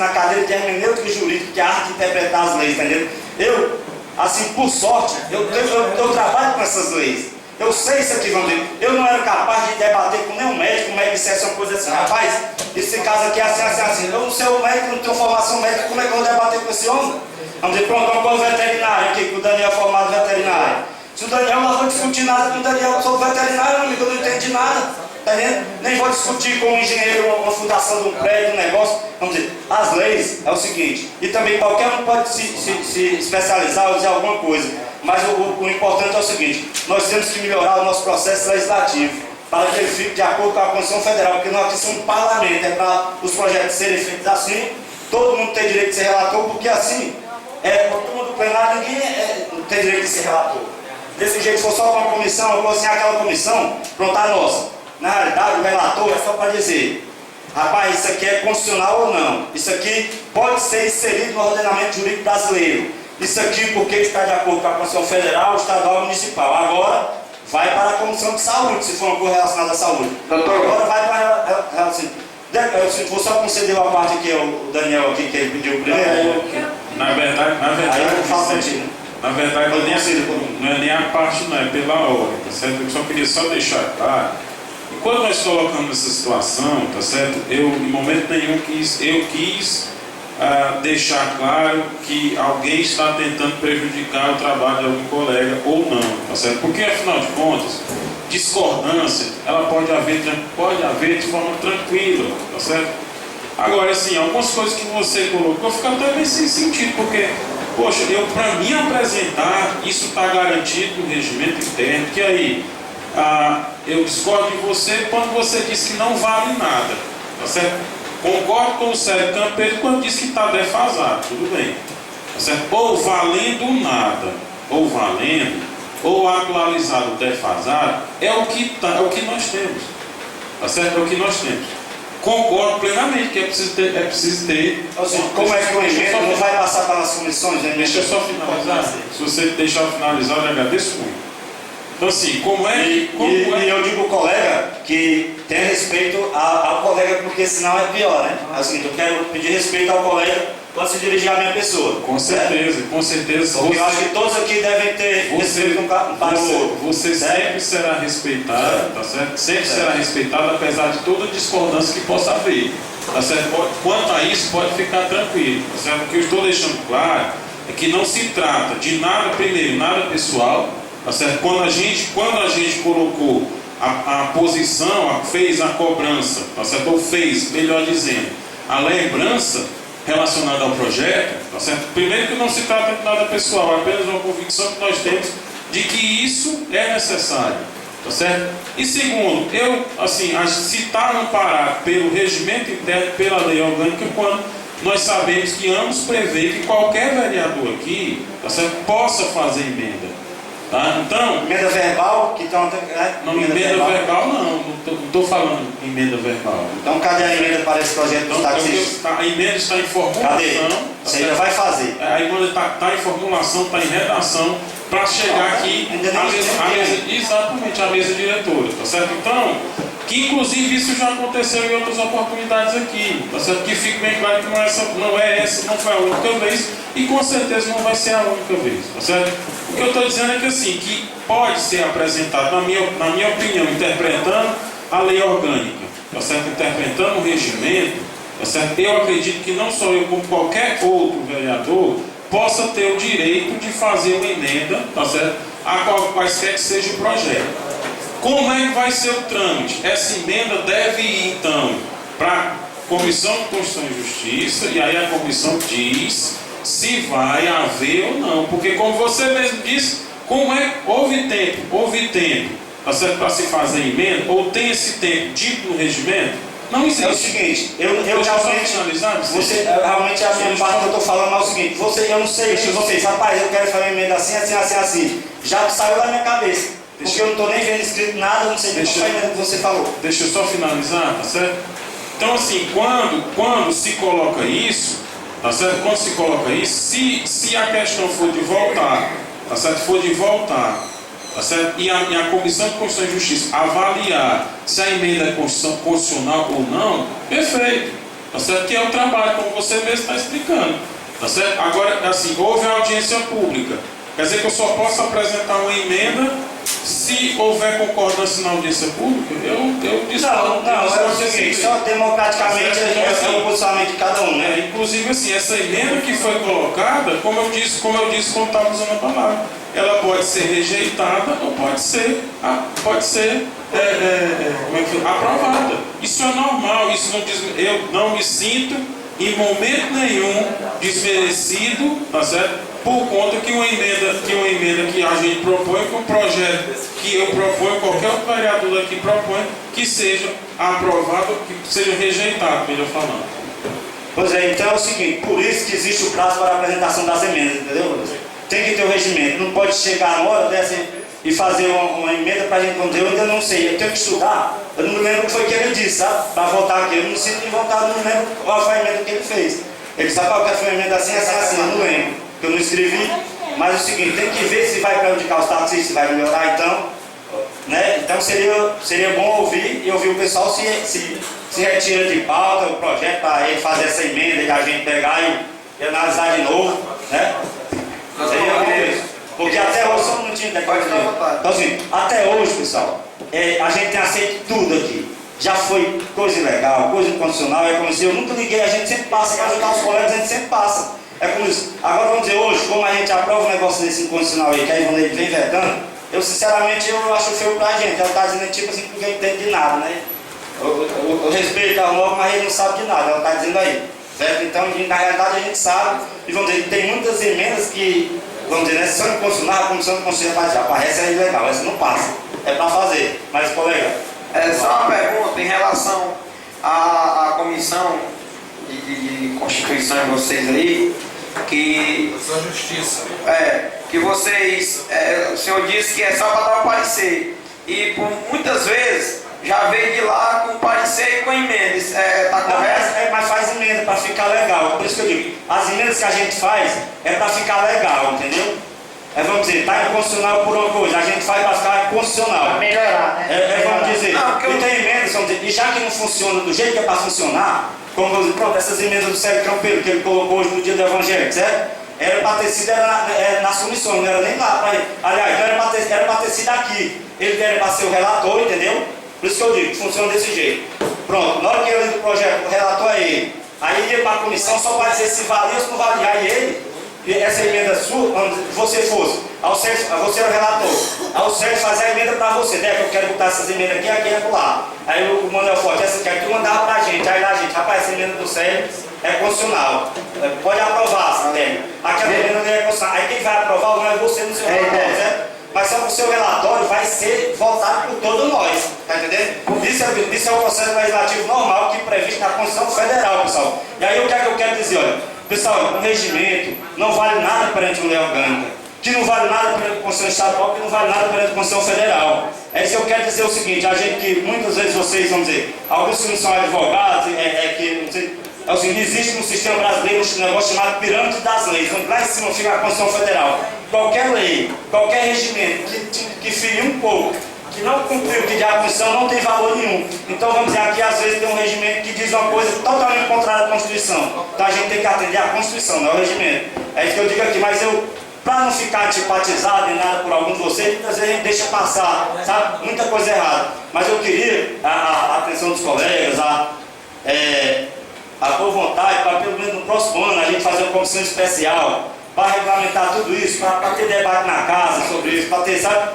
na cadeira de hermenêutica jurídica, que é a arte de interpretar as leis, entendeu? Eu, assim, por sorte, eu trabalho com essas leis. Eu sei isso aqui, vamos dizer. Eu não era capaz de debater com nenhum médico, o médico dissesse uma coisa assim, rapaz, esse caso aqui é assim, assim, assim. Eu não sei o médico, não tenho formação médica, como é que eu vou debater com esse homem? Vamos dizer, pronto, vamos para o veterinário aqui, que o Daniel é formado veterinário. Se o Daniel não vou discutir nada com o Daniel, eu sou veterinário, meu amigo, eu não entendo de nada. Tá vendo? Nem vou discutir com um engenheiro uma fundação de um prédio, um negócio. Vamos dizer, as leis é o seguinte, e também qualquer um pode se especializar ou dizer alguma coisa, mas o importante é o seguinte, nós temos que melhorar o nosso processo legislativo para que ele fique de acordo com a Constituição Federal, porque nós aqui somos um parlamento, é para os projetos serem feitos assim, todo mundo tem direito de ser relator, porque assim, todo mundo plenário, ninguém tem direito de ser relator. Desse jeito, se for só uma comissão, eu vou assim, aquela comissão, pronto, a nossa. Na realidade, o relator é só para dizer, rapaz, isso aqui é constitucional ou não? Isso aqui pode ser inserido no ordenamento jurídico brasileiro. Isso aqui porque está de acordo com a Constituição Federal, Estadual e Municipal. Agora, vai para a Comissão de Saúde, se for uma coisa relacionada à saúde. Doutor, agora vai para a... Vou só conceder uma parte aqui ao Daniel, aqui, que ele pediu primeiro. Na verdade, aí eu falo contigo. Na verdade, não é nem a parte, não é pela ordem, tá certo? Eu só queria deixar claro. E quando nós colocamos essa situação, tá certo? Eu, em momento nenhum, quis deixar claro que alguém está tentando prejudicar o trabalho de algum colega ou não, tá certo? Porque, afinal de contas, discordância, ela pode haver de forma tranquila, tá certo? Agora, assim, algumas coisas que você colocou ficam até meio sem sentido, porque, poxa, para mim apresentar, isso está garantido no regimento interno, que aí, eu discordo de você quando você diz que não vale nada, tá certo? Concordo com o Sérgio Campeiro quando diz que está defasado, tudo bem, tá certo? Ou valendo nada, ou valendo, ou atualizado, defasado, é o que nós temos, tá certo? É o que nós temos. Concordo plenamente que é preciso ter como é que o evento não vai passar pelas comissões? Deixa eu só finalizar. Se você deixar eu finalizar, eu agradeço muito. Então, assim, E eu digo ao colega que tem respeito ao colega, porque senão é pior, né? Assim, eu quero pedir respeito ao colega quando se dirigir à minha pessoa. Com certeza, com certeza. Porque eu acho que todos aqui devem ter respeito um para o outro. Você sempre será respeitado, tá certo? Sempre será respeitado, apesar de toda discordância que possa haver. Tá certo? Quanto a isso, pode ficar tranquilo. Tá certo? O que eu estou deixando claro é que não se trata de nada, primeiro, nada pessoal. Tá certo? Quando a gente colocou a posição, fez a cobrança, tá certo? Ou fez, melhor dizendo, a lembrança relacionada ao projeto, tá certo? Primeiro que não se trata de nada pessoal, é apenas uma convicção que nós temos de que isso é necessário, tá certo? E segundo, se está amparado pelo regimento interno, pela lei orgânica, quando nós sabemos que ambos prevê que qualquer vereador aqui, tá certo, possa fazer emenda. Tá? Então, emenda verbal, que estão... Não, emenda verbal não estou falando emenda verbal. Então cadê a emenda para esse projeto dos taxistas? A emenda está em formulação. Cadê? Você já vai fazer. A emenda está em formulação, está em redação, para chegar aqui exatamente a mesa diretora, tá certo? Então, que inclusive isso já aconteceu em outras oportunidades aqui, tá certo? Que fique bem claro que não foi a única vez e com certeza não vai ser a única vez, tá certo? O que eu estou dizendo é que assim, que pode ser apresentado, na minha opinião, interpretando a lei orgânica, tá certo? Interpretando o regimento, tá certo? Eu acredito que não só eu, como qualquer outro vereador, possa ter o direito de fazer uma emenda, tá certo? A quaisquer que seja o projeto. Como é que vai ser o trâmite? Essa emenda deve ir, então, para a Comissão de Constituição e Justiça, e aí a comissão diz se vai haver ou não. Porque, como você mesmo disse, houve tempo tá certo, para se fazer emenda, ou tem esse tempo dito no regimento? Não existe. É o seguinte, eu realmente... finalizar, realmente a minha parte que eu estou falando é o seguinte, eu não sei se vocês, rapaz, eu quero fazer emenda assim, já saiu da minha cabeça. Porque eu não estou nem vendo escrito nada, eu não sei nem qual foi a emenda que você falou. Deixa eu só finalizar, tá certo? Então, assim, quando se coloca isso, tá certo? Quando se coloca isso, se a questão for de voltar, tá certo? Tá certo? E a Comissão de Constituição e Justiça avaliar se a emenda é constitucional ou não, perfeito. tá certo? Que é o trabalho, como você mesmo está explicando, tá certo? Agora, assim, houve a audiência pública, quer dizer que eu só posso apresentar uma emenda se houver concordância na audiência pública? Eu discordo. Não, é o seguinte, só democraticamente é o posicionamento de cada um, né? Inclusive, assim, essa emenda que foi colocada, como eu disse quando estava usando a palavra, ela pode ser rejeitada ou pode ser aprovada. Isso é normal, isso não diz, eu não me sinto em momento nenhum desmerecido, tá certo? Por conta que uma emenda que a gente propõe, que um projeto que eu proponho, qualquer outro vereador aqui propõe, que seja aprovado, que seja rejeitado, melhor falando. Pois é, então é o seguinte, por isso que existe o prazo para a apresentação das emendas, entendeu? Tem que ter o regimento, não pode chegar na hora dessa e fazer uma emenda para a gente, eu ainda não sei, eu tenho que estudar, eu não me lembro o que foi que ele disse, sabe? Para votar aqui, eu não sinto de votar, eu não me lembro qual foi a emenda que ele fez. Ele sabe qual que foi a emenda assim, eu não lembro. Eu não escrevi, mas é o seguinte, tem que ver se vai prejudicar os taxistas, se vai melhorar, então, né? Então seria bom ouvir o pessoal se retira de pauta o projeto para ele fazer essa emenda e a gente pegar e analisar de novo, né? Seria bom isso. Porque até hoje só não tinha decorde dele. Então assim, até hoje, pessoal, a gente tem aceito tudo aqui. Já foi coisa ilegal, coisa inconstitucional, é como se eu nunca liguei, a gente sempre passa, para ajudar os colegas, a gente sempre passa. É como isso. Agora vamos dizer, hoje, como a gente aprova um negócio desse incondicional aí, que a Ivone vem vetando, eu sinceramente eu acho feio pra gente. Ela está dizendo tipo assim que ninguém entende de nada, né? Eu respeito a logo, mas ele não sabe de nada, ela está dizendo aí. Certo? Então, na realidade a gente sabe, e vamos dizer, tem muitas emendas que, vamos dizer, né, são inconstitucionais, a comissão de constituição vai dizer, rapaz, essa é ilegal, essa não passa. É para fazer. Mas, colega? Só uma pergunta em relação à comissão de Constituição de vocês aí, que Justiça. Que vocês, o senhor disse que é só para dar o parecer, e por muitas vezes já veio de lá com parecer e com emenda, está correto? Mas faz emenda para ficar legal, por isso que eu digo, as emendas que a gente faz é para ficar legal, entendeu? Vamos dizer, está inconstitucional por uma coisa, a gente faz para ficar inconstitucional. Para melhorar, né? Vamos dizer, não, e tem emendas, vamos dizer, e já que não funciona do jeito que é para funcionar, como pronto, essas emendas do Sérgio Campeiro que ele colocou hoje no dia do Evangelho, certo? Era para ter sido nas comissões, não era nem lá para ele. Aliás, era para ter sido aqui. Ele era para ser o relator, entendeu? Por isso que eu digo, funciona desse jeito. Pronto, na hora que ele do projeto, o relator é ele. Aí ele ia para a comissão só para dizer se valia ou se não valia. Aí ele, essa emenda sua, você fosse, você era o relator, aí o Sérgio fazia a emenda para você, né? Que eu quero botar essas emendas aqui, aqui e lá. Aí o Manuel Forte, essa quer que tu mandava para a gente. Aí lá a gente, rapaz, essa emenda do Sérgio é constitucional. Pode aprovar, Sérgio. Aquela emenda não é constitucional. Aí quem vai aprovar não é você no seu relatório, certo? Mas só que o seu relatório vai ser votado por todos nós, tá entendendo? Isso é o processo legislativo normal que é previsto na Constituição Federal, pessoal. E aí o que é que eu quero dizer, olha, pessoal, o regimento não vale nada perante uma lei orgânica, que não vale nada perante a Constituição Estadual, que não vale nada perante a Constituição Federal. É isso que eu quero dizer o seguinte, a gente que muitas vezes vocês vão dizer, alguns que não são advogados, que não sei, é o seguinte, existe no sistema brasileiro um negócio chamado pirâmide das leis, onde lá em cima fica a Constituição Federal. Qualquer lei, qualquer regimento que fie um pouco, que não cumpriu o que diz a Constituição, não tem valor nenhum. Então vamos dizer, aqui às vezes tem um regimento que diz uma coisa totalmente contrária à Constituição. Então a gente tem que atender à Constituição, não é o regimento. É isso que eu digo aqui, mas eu, para não ficar antipatizado nem nada por algum de vocês, muitas vezes a gente deixa passar, sabe? Muita coisa errada. Mas eu queria a atenção dos colegas, a boa vontade, para pelo menos no próximo ano a gente fazer uma comissão especial para regulamentar tudo isso, para ter debate na casa sobre isso, para ter, sabe,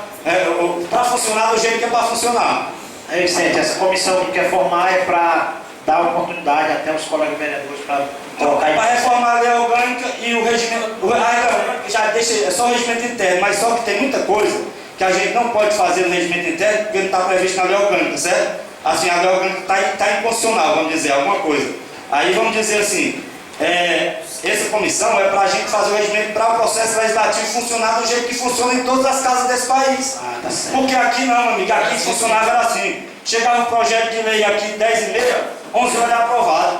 para funcionar do jeito que é para funcionar. Vicente, essa comissão que quer formar é para dar oportunidade até os colegas vereadores para colocar Para reformar a lei orgânica e o regimento, a lei orgânica já deixa, é só o regimento interno, mas só que tem muita coisa que a gente não pode fazer no regimento interno porque não está previsto na lei orgânica, certo? Assim, a lei orgânica está inconstitucional, vamos dizer, alguma coisa. Aí vamos dizer assim, essa comissão é para a gente fazer o regimento para o processo legislativo funcionar do jeito que funciona em todas as casas desse país. Tá certo. Porque aqui não, amigo, aqui funcionava era assim. Chegava um projeto de lei aqui 10h30, 11 horas aprovado.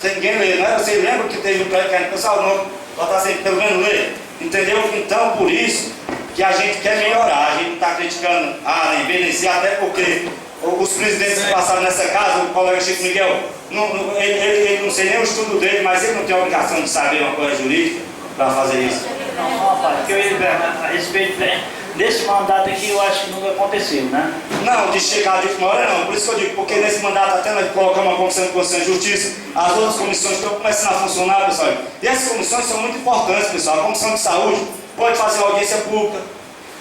Sem ninguém ler, né? Vocês lembram que teve um projeto que a gente pensava, não, botar assim, pelo menos ler. Entendeu? Então, por isso que a gente quer melhorar. A gente não está criticando nem beneficiar, até porque os presidentes que passaram nessa casa, o colega Chico Miguel, ele não sei nem o estudo dele, mas ele não tem a obrigação de saber uma coisa jurídica para fazer isso. Não, rapaz, porque eu ia perguntar a respeito desse mandato aqui, eu acho que nunca aconteceu, né? Não, de chegar de última hora não, por isso que eu digo, porque nesse mandato até nós colocamos uma comissão de Constituição e Justiça, as outras comissões estão começando a funcionar, pessoal, e essas comissões são muito importantes, pessoal. A comissão de saúde pode fazer audiência pública,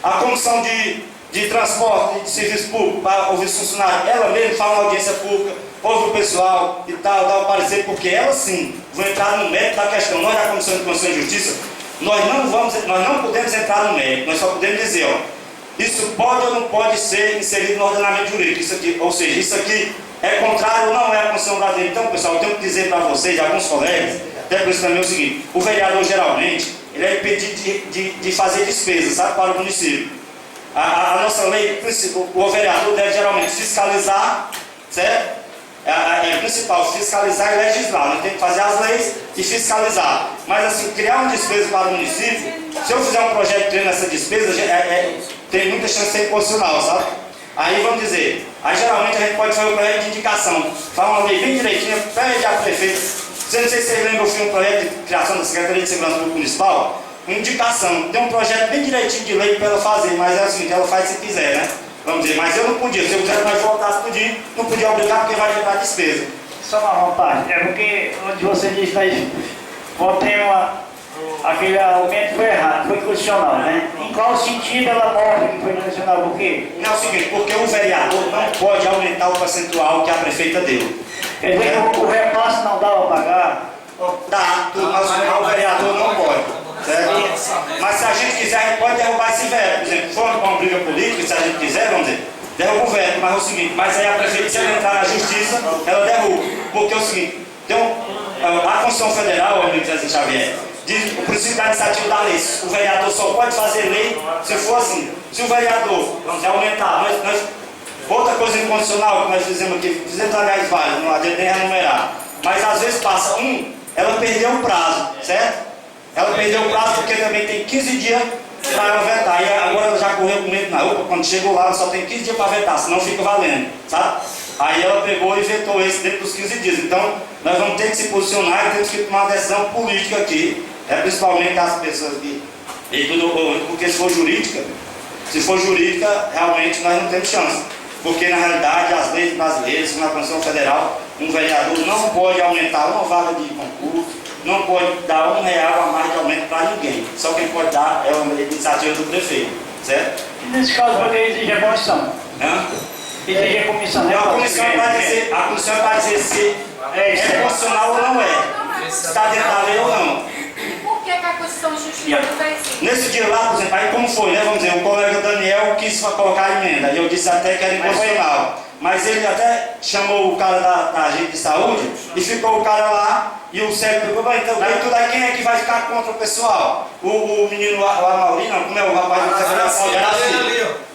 a comissão de transporte, de serviço público, para ouvir os funcionários, ela mesma faz uma audiência pública, ouve o pessoal e tal, dá o parecer, porque ela sim, vai entrar no mérito da questão. Nós da Comissão de Constituição e Justiça, nós não podemos entrar no mérito, nós só podemos dizer, ó, isso pode ou não pode ser inserido no ordenamento jurídico, isso aqui, ou seja, isso aqui é contrário ou não é a Constituição brasileira. Então, pessoal, eu tenho que dizer para vocês, alguns colegas, até por isso também é o seguinte, o vereador geralmente, ele é impedido de fazer despesas, sabe, para o município. A nossa lei, o vereador deve geralmente fiscalizar, certo? É principal, fiscalizar e legislar. Nós temos que fazer as leis e fiscalizar. Mas assim, criar uma despesa para o município, se eu fizer um projeto tendo essa despesa, tem muita chance de ser inconstitucional, sabe? Aí vamos dizer, aí geralmente a gente pode fazer um projeto de indicação, faz uma lei bem direitinha, pede a prefeita. Não sei se vocês lembram, eu fiz um projeto de criação da Secretaria de Segurança Pública Municipal, uma indicação, tem um projeto bem direitinho de lei para ela fazer, mas é o seguinte, ela faz se quiser, né? Vamos dizer, mas eu não podia, se eu quisesse nós voltasse podia, não podia obrigar porque vai gerar despesa. Só uma vontade, é porque onde você diz que nós aquele aumento foi errado, foi constitucional, né? Em qual sentido ela mostra que foi constitucional? Por quê? Não, é o seguinte, porque o vereador não pode aumentar o percentual que a prefeita deu. Quer dizer que o repasse não dá para pagar? Dá, mas o vereador não pode. Certo? Mas se a gente quiser, a gente pode derrubar esse veto. Por exemplo, for uma briga política, se a gente quiser, vamos dizer, derruba o veto, mas é o seguinte, mas aí a prefeita, se ela entrar na justiça, ela derruba. Porque é o seguinte, a Constituição Federal, amigo José Xavier, diz o princípio da iniciativa da lei. O vereador só pode fazer lei se for assim. Se o vereador, vamos dizer, aumentar, outra coisa incondicional que nós fizemos aqui, fizemos aliás vários, não adianta nem enumerar, mas às vezes passa ela perdeu o prazo, certo? Ela perdeu o prazo porque também tem 15 dias para ela vetar. E agora ela já correu com medo na UPA, quando chegou lá ela só tem 15 dias para vetar, senão fica valendo, sabe? Aí ela pegou e vetou esse dentro dos 15 dias. Então nós vamos ter que se posicionar e temos que tomar uma decisão política aqui, principalmente as pessoas que. Porque se for jurídica, realmente nós não temos chance. Porque na realidade as leis brasileiras, como a Constituição Federal, um vereador não pode aumentar uma vaga de concurso, não pode dar R$1 a mais de aumento para ninguém. Só quem pode dar é uma iniciativa do prefeito, certo? E nesse caso, porque exige a comissão? Exige a comissão, né? A comissão é para dizer se é constitucional ou não é. Se está dentro da lei ou não. Por que a Constituição de Justiça não faz isso? Nesse dia lá, por exemplo, aí como foi, né? Vamos dizer, o colega Daniel quis colocar a emenda, e eu disse até que era inconstitucional. Mas ele até chamou o cara da agente de saúde e ficou o cara lá e o cérebro pegou, então tudo aí, quem é que vai ficar contra o pessoal? O menino, o Amauri, não, como é o rapaz do Araci?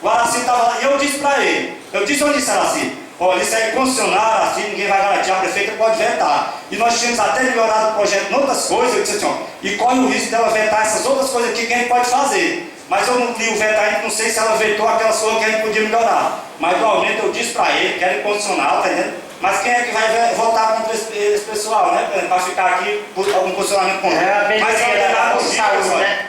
O Araci estava lá e eu disse para ele, onde disse Araci? Olha, isso é inconstitucional, Araci, ninguém vai garantir, a prefeita pode vetar. E nós tínhamos até melhorado o projeto em outras coisas, eu disse assim, ó, e corre o risco dela vetar essas outras coisas aqui que a gente pode fazer. Mas eu não li o veto ainda, não sei se ela vetou aquelas coisas que a gente podia melhorar. Mas igualmente eu disse para ele que era incondicional, tá entendendo? Mas quem é que vai votar contra esse pessoal, né? Para ficar aqui por algum posicionamento contra. Mas é uma demagogia, pessoal. Né?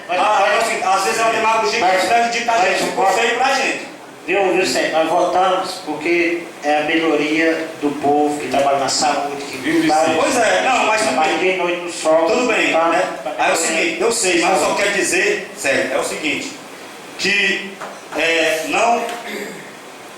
Às vezes é uma demagogia que prejudica a gente, ficou feio pra gente. Viu, Sérgio? Nós votamos porque é a melhoria do povo que trabalha na saúde, que vive. Pois é, não, mas tudo bem. Dia e noite no sol. Tudo bem, tá, né? Aí é o seguinte, eu sei, mas eu só quero dizer, sério, é o seguinte, que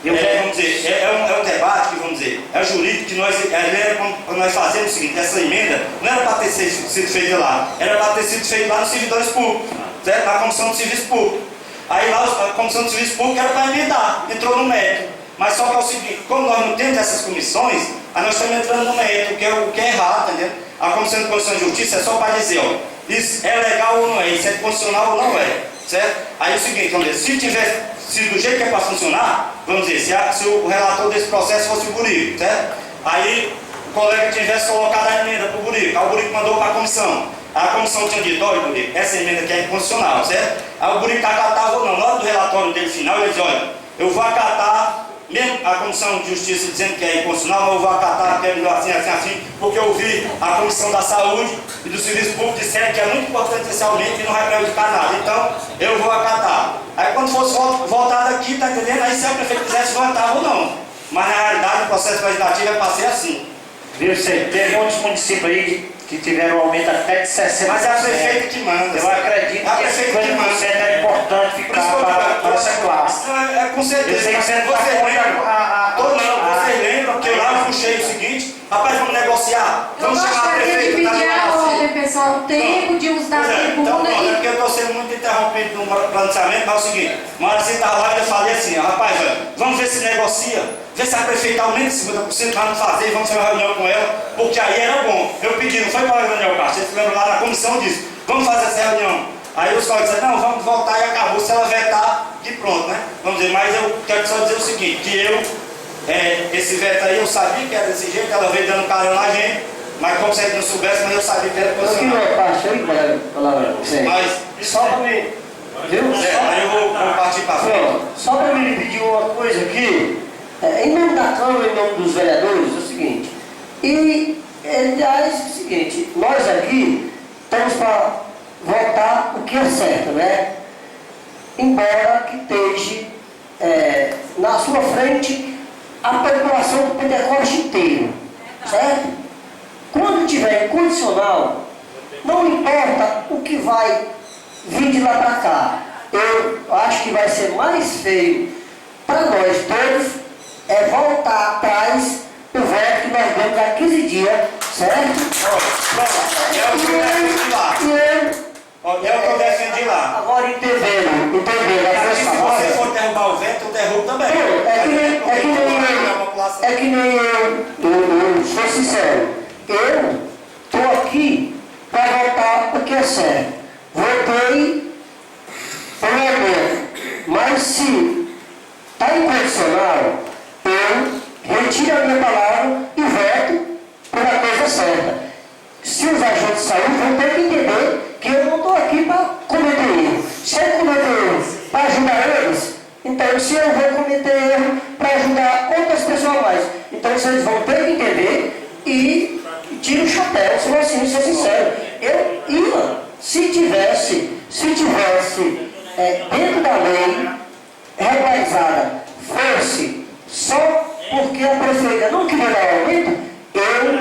vamos dizer, é um debate que, vamos dizer, é jurídico que nós fazemos o seguinte, essa emenda não era para ter sido feita lá, era para ter sido feita lá nos servidores públicos, certo? Na Comissão de Serviço Público. Aí lá a Comissão de Serviço Público era para emendar, entrou no mérito. Mas só que é o seguinte, como nós não temos essas comissões, aí nós estamos entrando no mérito, o que é errado, entendeu? A Comissão de Constituição e Justiça é só para dizer, ó, isso é legal ou não é, isso é constitucional ou não é, certo? Aí é o seguinte, vamos dizer, se tivesse sido do jeito que é para funcionar, vamos dizer, se o relator desse processo fosse o Burico, certo? Aí o colega tivesse colocado a emenda para o Burico, aí o Burico mandou para a comissão. A comissão tinha dito, olha, Burico, essa emenda aqui é inconstitucional, certo? Aí o Burico acatava ou não, na hora do relatório dele final, ele diz, olha, eu vou acatar mesmo a Comissão de Justiça dizendo que é inconstitucional, eu vou acatar, porque é assim, porque eu vi a Comissão da Saúde e do Serviço Público dizendo que é muito importante esse aumento e não vai prejudicar nada. Então, eu vou acatar. Aí quando fosse voltado aqui, tá entendendo? Aí se o prefeito quisesse, votava ou não. Mas na realidade, o processo legislativo é para ser assim. Viu, você? Teve outros municípios aí que tiveram um aumento até de 60%. Mas é a prefeita que manda. Eu acredito a que esse prefeita que manda. 50% é importante ficar para essa classe. É com certeza. Eu sei que você não Você tá lembra? Vocês lembram que eu lá puxei o seguinte: rapaz, vamos negociar. Eu Vamos chamar a gostaria de prefeita da pedir a delegacia. ordem, pessoal, o tempo de usar a Pois é, então, tribuna pronto, é e... porque eu estou sendo muito interrompido no pronunciamento, mas é o seguinte: uma hora você estava lá e eu falei assim, rapaz, velho, vamos ver se negocia, ver se a prefeita aumenta 50%, vamos fazer, vamos fazer uma reunião com ela, porque aí era bom. Eu pedi, não foi para o Daniel Castro, vocês lembram lá na comissão disso, vamos fazer essa reunião. Aí os colegas disseram, não, vamos voltar e acabou, se ela vetar, e pronto, né? Vamos dizer, mas eu quero só dizer o seguinte, que esse veto aí, eu sabia que era desse jeito, ela veio dando carona na gente, mas como se a gente não soubesse, mas eu sabia que era Eu posicionado. queria parte aí, galera, Mas, só para me. Viu? aí eu vou partir para frente. Pronto, só para me pedir uma coisa aqui, em nome da Câmara, em nome dos vereadores, é o seguinte, aliás, é o seguinte, nós aqui estamos para votar o que é certo, né? Embora que esteja na sua frente a população do Pentecoste inteiro, certo? Quando tiver incondicional, não importa o que vai vir de lá para cá, eu acho que vai ser mais feio para nós todos voltar atrás do voto que nós demos há 15 dias, certo? É o que eu defendi lá. É o que eu defendi lá. Agora entendendo a Mas se força você palavra. for derrubar o vento, eu derrubo também. É que nem eu sou sincero, eu estou aqui para votar o que é certo. Votei por mas se está incondicional, eu retiro a minha palavra e voto por a coisa certa. Se os agentes de saúde vão ter que entender que eu não estou aqui para cometer erro. Se eu cometer erro para ajudar eles, então se eu vou cometer erro para ajudar outras pessoas mais, então vocês vão ter que entender e tira o chapéu, se assim, ser sincero. Eu ia, se tivesse dentro da lei regularizada, fosse só porque a prefeita não queria dar aumento, eu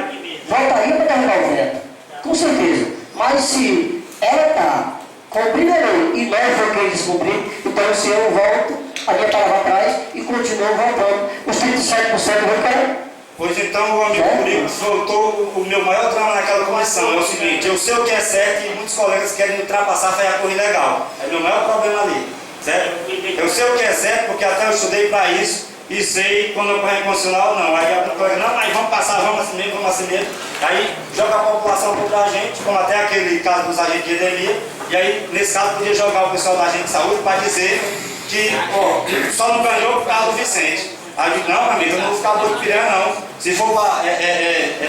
voltaria para derrubar o veto, com certeza. Mas se ela está cumprindo a lei e nós vamos querer descumprir, então se eu volto a minha palavra atrás e continuo voltando, os 37% eu vou querer. Pois então, o amigo Murilo soltou o meu maior drama naquela comissão. É o seguinte: eu sei o que é certo e muitos colegas querem ultrapassar a ferrovia ilegal. É o meu maior problema ali, certo? Eu sei o que é certo porque até eu estudei para isso e sei quando ocorre inconstitucional não. Aí a colega, não, mas vamos passar, vamos assim mesmo. Aí joga a população contra a gente, como até aquele caso dos agentes de endemia. E aí, nesse caso, podia jogar o pessoal da agente de saúde para dizer que só não ganhou por causa do Vicente. Aí eu digo, não, amigo, eu não vou ficar doido de piranha, não. Se for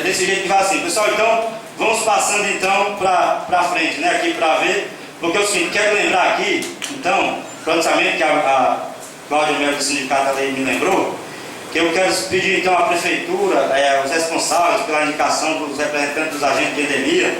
desse jeito que vai assim. Pessoal, então, vamos passando então para frente, né, aqui para ver. Porque é o seguinte, quero lembrar aqui, então, pronunciamento que a Cláudia Melo do Sindicato ali me lembrou, que eu quero pedir então à Prefeitura, os responsáveis pela indicação dos representantes dos agentes de endemia,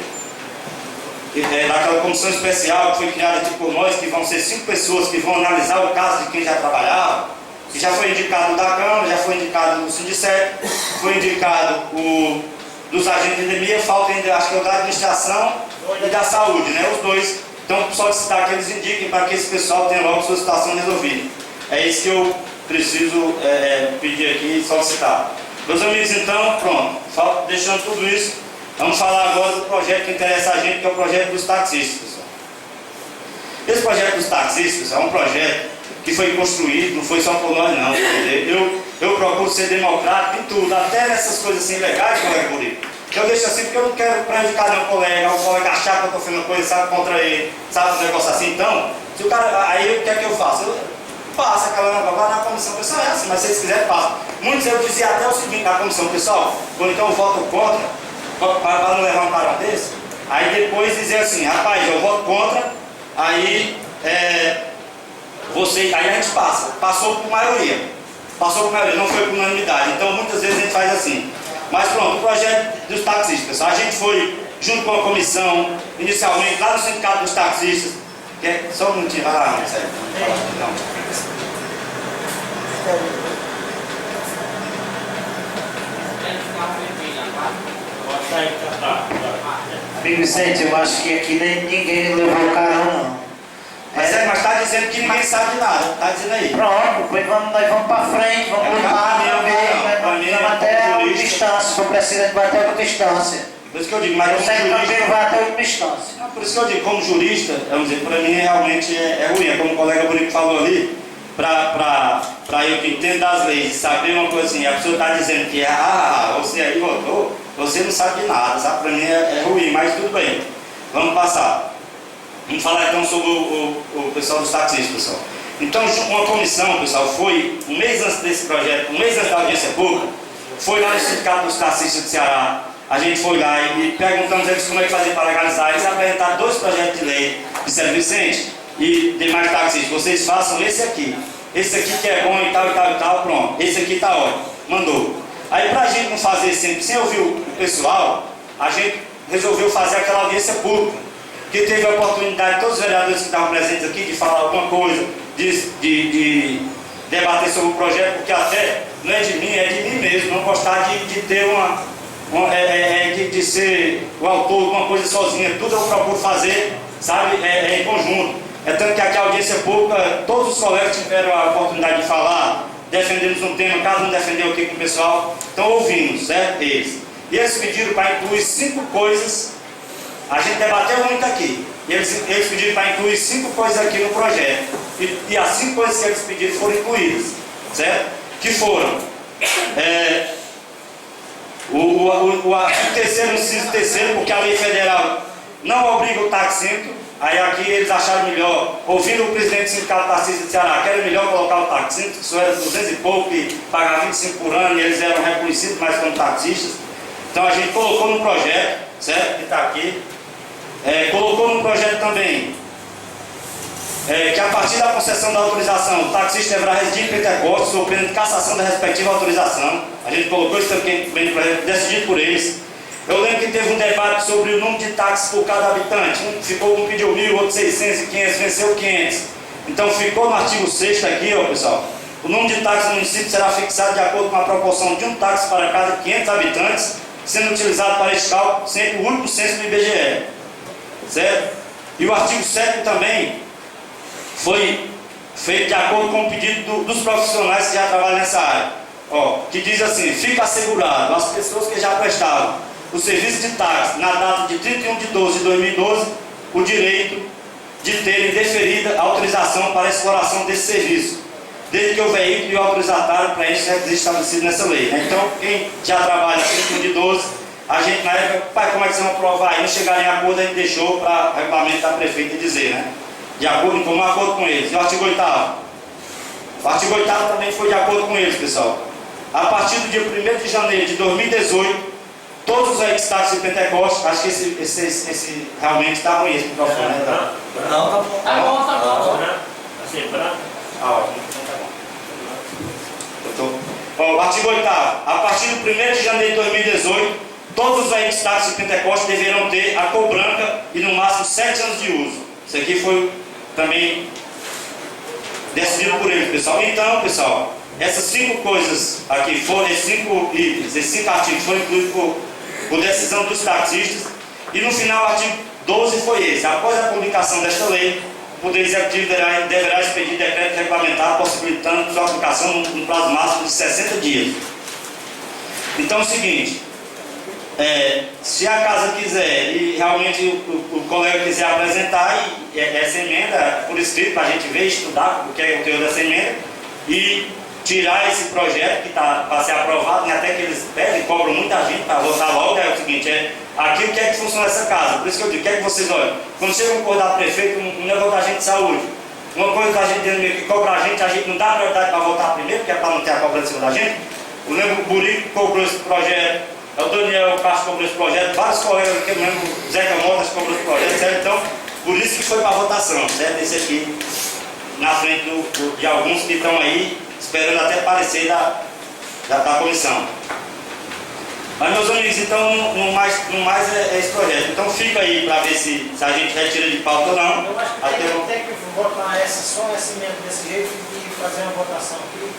daquela comissão especial que foi criada aqui por nós, que vão ser 5 pessoas que vão analisar o caso de quem já trabalhava, que já foi indicado da Câmara, já foi indicado do Sindicep, foi indicado o dos agentes de endemia, falta ainda, acho que é o da administração e da saúde, né? Os dois. Então, solicitar que eles indiquem para que esse pessoal tenha logo sua situação resolvida. É isso que eu preciso pedir aqui e solicitar. Meus amigos, então, pronto, deixando tudo isso, vamos falar agora do projeto que interessa a gente, que é o projeto dos taxistas, pessoal. Esse projeto dos taxistas, pessoal, é um projeto que foi construído, não foi só por nós não, eu procuro ser democrático em tudo, até nessas coisas assim legais, colega Murilo. Eu deixo assim porque eu não quero prejudicar meu colega, o colega achar que eu estou fazendo coisa, sabe, contra ele, sabe, um negócio assim. Então, se o cara, aí o que é que eu faço? Eu passo aquela agora na comissão, pessoal, é assim, mas se eles quiserem, passa. Muitos eu dizia até o seguinte na comissão, pessoal, ou então eu voto contra, para não levar um cara desse, aí depois dizer assim, rapaz, eu voto contra, aí aí a gente passou por maioria. passou por maioria, não foi por unanimidade. Então muitas vezes a gente faz assim. Mas pronto, o projeto dos taxistas, pessoal, a gente foi junto com a comissão, inicialmente lá no sindicato dos taxistas, que é só um minutinho, vai lá, não, sério, não. Amigo Vicente, eu acho que aqui ninguém levou o carão, não. Mas está dizendo que ninguém sabe de nada, está dizendo aí. Pronto, depois nós vamos para frente, vamos lutar, vamos até a última distância, se for preciso, bater a outra distância. Por isso que eu digo, mas Eu como sei que jurista, também vai até a última distância. por isso que eu digo, como jurista, vamos dizer, para mim realmente é ruim, é como o colega Burico falou ali, para eu que entendo das leis, saber uma coisa assim, a pessoa está dizendo que você aí votou, você não sabe de nada, sabe? Para mim é ruim, mas tudo bem, vamos passar. Vamos falar então sobre o pessoal dos taxistas, pessoal. Então, uma comissão, pessoal, foi um mês antes desse projeto, um mês antes da audiência pública, foi lá no Sindicato dos Taxistas do Ceará. A gente foi lá e perguntamos eles como é que fazer para legalizar. Eles apresentaram 2 projetos de lei de São Vicente e demais taxistas. Vocês façam esse aqui que é bom e tal, pronto. Esse aqui está ótimo, mandou. Aí, para a gente não fazer sempre, sem ouvir o pessoal, a gente resolveu fazer aquela audiência pública. Que teve a oportunidade, todos os vereadores que estavam presentes aqui, de falar alguma coisa, de debater sobre o projeto, porque até não é de mim, é de mim mesmo, não gostar de ter de ser o autor de uma coisa sozinha, tudo eu procuro fazer, sabe, em conjunto. É tanto que aqui a audiência pública, todos os colegas tiveram a oportunidade de falar, defendemos um tema, cada um defendeu aqui com o pessoal, então ouvimos, certo? Eles. E eles pediram para incluir 5 coisas. A gente debateu muito aqui. E eles pediram para incluir 5 coisas aqui no projeto. E as 5 coisas que eles pediram foram incluídas. Certo? Que foram o artigo 3º, inciso 3º, porque a lei federal não obriga o taxímetro. Aí aqui eles acharam melhor, ouvindo o presidente do Sindicato Taxista do Ceará, que era melhor colocar o taxímetro, que isso era 200 e pouco, que pagava 25 por ano, e eles eram reconhecidos mais como taxistas. Então a gente colocou no projeto, certo? Que está aqui. Colocou no projeto também que a partir da concessão da autorização, o taxista deverá residir em Pentecostes, sob pena de cassação da respectiva autorização. A gente colocou isso também no projeto, decidido por eles. Eu lembro que teve um debate sobre o número de táxis por cada habitante. Um pediu 1.000, outro 600 e 500, venceu 500. Então ficou no artigo 6º aqui, ó, pessoal. O número de táxis no município será fixado de acordo com a proporção de um táxi para cada 500 habitantes, sendo utilizado para este cálculo sempre o único censo do IBGE. Certo? E o artigo 7º também foi feito de acordo com o pedido dos profissionais que já trabalham nessa área. Ó, que diz assim: fica assegurado às pessoas que já prestavam o serviço de táxi na data de 31 de 12 de 2012 o direito de terem deferida a autorização para a exploração desse serviço, desde que o veículo e o autorizatário para isso é estabelecido nessa lei. Então, quem já trabalha 31 de 12, a gente na época, pai, como é que vocês vão provar aí? Não chegaram em acordo, a gente deixou para o regulamento da prefeita dizer, né? De acordo, em comum acordo com eles. E o artigo 8º? O artigo 8º também foi de acordo com eles, pessoal. A partir do dia 1º de janeiro de 2018, todos os veículos táxis de Pentecostes, acho que esse realmente está ruim esse microfone, né? Não, tá bom. Tá bom. Assim, branco. Ótimo, então tá bom. O artigo 8º. A partir do 1º de janeiro de 2018, todos os veículos táxis de Pentecostes deverão ter a cor branca e no máximo 7 anos de uso. Isso aqui foi também decidido por eles, pessoal. Então, pessoal, essas 5 coisas aqui foram, esses 5 itens, esses 5 artigos foram incluídos por decisão dos taxistas. E no final, o artigo 12 foi esse: após a publicação desta lei, o Poder Executivo deverá expedir decreto regulamentar possibilitando sua aplicação no prazo máximo de 60 dias. Então é o seguinte: se a casa quiser e realmente o colega quiser apresentar essa emenda por escrito, para a gente ver, estudar o que é o conteúdo dessa emenda e tirar esse projeto que está para ser aprovado, né? Até que eles pedem, cobram muita gente para votar logo. É o seguinte: aqui o que é que funciona essa casa? Por isso que eu digo, o que é que vocês olham? Quando chega um acordar prefeito, um negócio da gente de saúde, uma coisa da gente dentro meio que cobra a gente não dá prioridade para votar primeiro, porque é para não ter a cobrança em cima da gente. Eu lembro o Burico cobrou esse projeto. O Daniel Castro cobrou esse projeto, vários colegas aqui, mesmo o Zeca Motas cobrou esse projeto, certo? Então, por isso que foi para a votação, certo? Esse aqui, na frente de alguns que estão aí esperando até parecer da comissão. Mas, meus amigos, então, no mais é esse projeto. Então, fica aí para ver se a gente retira de pauta ou não. Eu acho que tem que votar só essa emenda desse jeito e fazer uma votação aqui.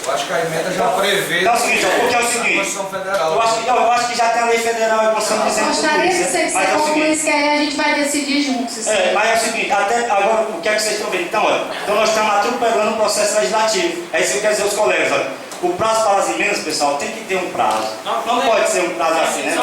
Eu acho que a emenda já prevê. Então, é o seguinte, porque é o seguinte, Constituição Federal. eu acho que já tem a lei federal e a Constituição dizendo tudo Gostaria que isso. você Mas é o concluísse, seguinte, que aí a gente vai decidir juntos. Isso aí. mas é o seguinte, até agora, o que é que vocês estão vendo? Então, olha, então nós estamos atropelando o processo legislativo. É isso que eu quero dizer aos colegas, olha. O prazo para as emendas, pessoal, tem que ter um prazo. Não pode ser um prazo assim, né?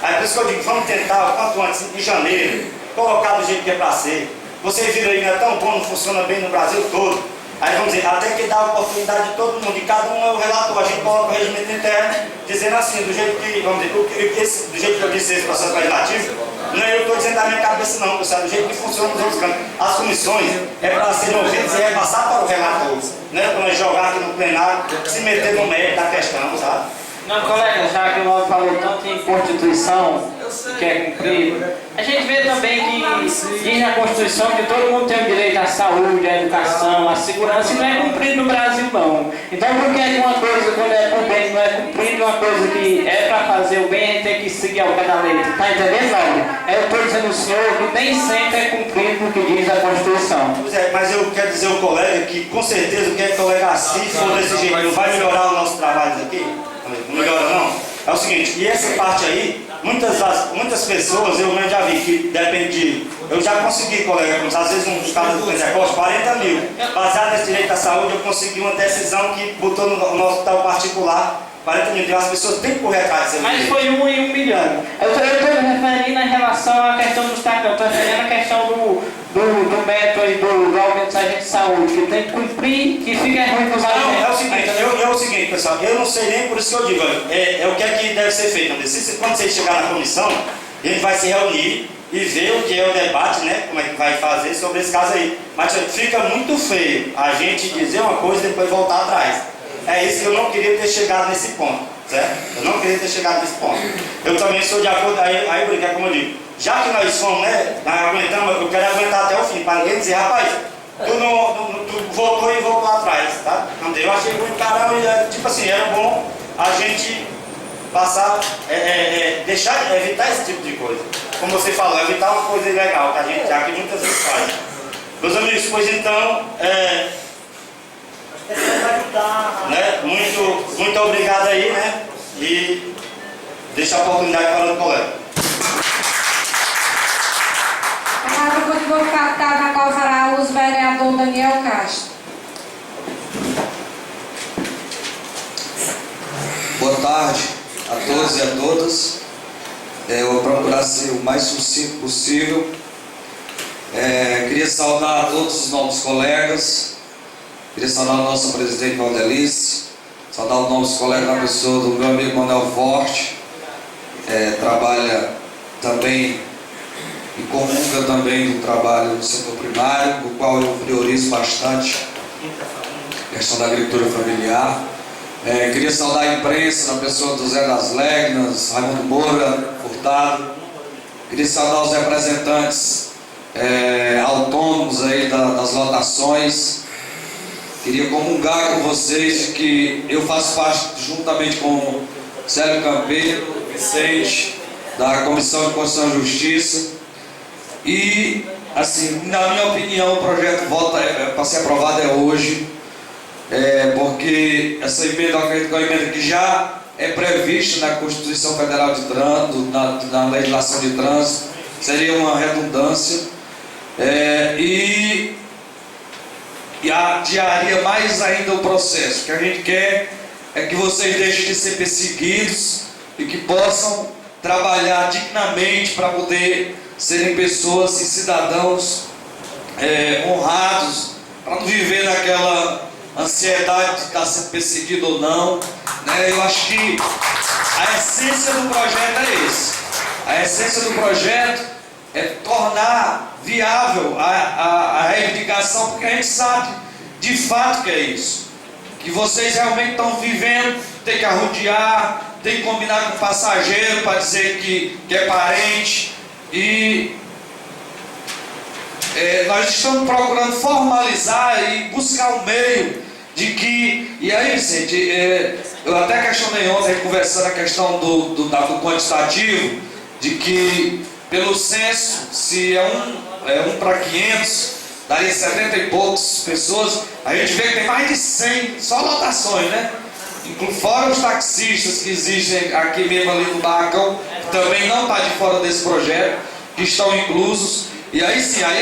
Aí por isso que eu digo, vamos tentar, o quanto antes, de janeiro, colocar do jeito que é para ser. Vocês viram aí, não é tão bom, não funciona bem no Brasil todo. Aí vamos dizer, até que dá a oportunidade de todo mundo, de cada um é o relator, a gente coloca o regimento interno, dizendo assim, do jeito que, vamos dizer, do jeito que eu disse esse processo legislativo, não é eu estou dizendo da minha cabeça não, pessoal, do jeito que funciona nos outros campos. As comissões é para serem ouvidas e é passar para o relator, não é para nós jogar aqui no plenário, se meter no mérito da questão, sabe? Não, colega, já que o Novo falou tanto em Constituição, que é cumprido, a gente vê também que diz na Constituição que todo mundo tem o direito à saúde, à educação, à segurança, e não é cumprido no Brasil, não. Então, por que uma coisa, quando é por bem, não é cumprido, uma coisa que é para fazer o bem, a gente tem que seguir ao pé da letra? Está entendendo, não? Eu estou dizendo ao senhor que nem sempre é cumprido o que diz a Constituição. Pois é, mas eu quero dizer ao colega que, com certeza, o que é que o colega assim, se for desse jeito, não vai melhorar o nosso trabalho aqui? Não melhora não? É o seguinte, e essa parte aí, muitas pessoas eu mesmo já vi que depende de... Eu já consegui, colega, às vezes um caso do Pentecoste, 40 mil. Baseado nesse direito à saúde, eu consegui uma decisão que botou no hospital particular 40 mil. Então as pessoas têm que correr atrás desse Mas foi 1 em 1 milhão. Eu estou referindo em relação à questão dos taxas, eu estou referindo à questão do método e do aumento dos agentes de saúde, que tem que cumprir, que fica ruim para os agentes. É o seguinte, pessoal, eu não sei nem por isso que eu digo, é o que é que deve ser feito. Quando vocês chegar na comissão, a gente vai se reunir e ver o que é o debate, né? Como é que vai fazer sobre esse caso aí. Mas fica muito feio a gente dizer uma coisa e depois voltar atrás. É isso que eu não queria ter chegado nesse ponto, certo? Eu não queria ter chegado nesse ponto. Eu também sou de acordo, aí brincar como eu digo, já que nós fomos, né, nós aguentamos, eu quero aguentar até o fim, para ninguém dizer, rapaz, tu voltou e voltou atrás, tá? Eu achei ruim, caramba, e tipo assim, era bom a gente passar, evitar esse tipo de coisa. Como você falou, evitar uma coisa ilegal, que a gente já que muitas vezes faz. Meus amigos, pois então, né, muito obrigado aí, né? E deixa a oportunidade para o colega. A palavra foi captada, na qual fará uso o vereador Daniel Castro. Boa tarde a todos e a todas. Eu vou procurar ser o mais sucinto possível. Queria saudar todos os novos colegas. Queria saudar a nossa presidente Valdelice, saudar os novos colegas na pessoa do meu amigo Manuel Forte, trabalha também e comunga também do trabalho do setor primário, do qual eu priorizo bastante a questão da agricultura familiar. Queria saudar a imprensa na pessoa do Zé das Legnas, Raimundo Moura, Furtado. Queria saudar os representantes autônomos aí das lotações. Queria comungar com vocês que eu faço parte, juntamente com Célio Campeiro, Vicente, da Comissão de Constituição e Justiça. E, assim, na minha opinião, o projeto volta para ser aprovado hoje, porque essa emenda, eu acredito que é uma emenda que já é prevista na Constituição Federal de Trânsito, na legislação de trânsito, seria uma redundância. E adiaria mais ainda o processo. O que a gente quer é que vocês deixem de ser perseguidos e que possam trabalhar dignamente para poder serem pessoas e cidadãos honrados, para não viver naquela ansiedade de estar sendo perseguido ou não, né? Eu acho que a essência do projeto é esse. A essência do projeto é tornar viável a reivindicação, porque a gente sabe de fato que é isso. Que vocês realmente estão vivendo, tem que arrodear, tem que combinar com o passageiro para dizer que é parente. E nós estamos procurando formalizar e buscar um meio de que, e aí Vicente, eu até questionei ontem, conversando a questão do quantitativo, de que pelo censo, se é um para 500, daria 70 e poucas pessoas, a gente vê que tem mais de 100, só lotações, né? Fora os taxistas que existem aqui mesmo ali no Barracão, que também não está de fora desse projeto, que estão inclusos. E aí sim, aí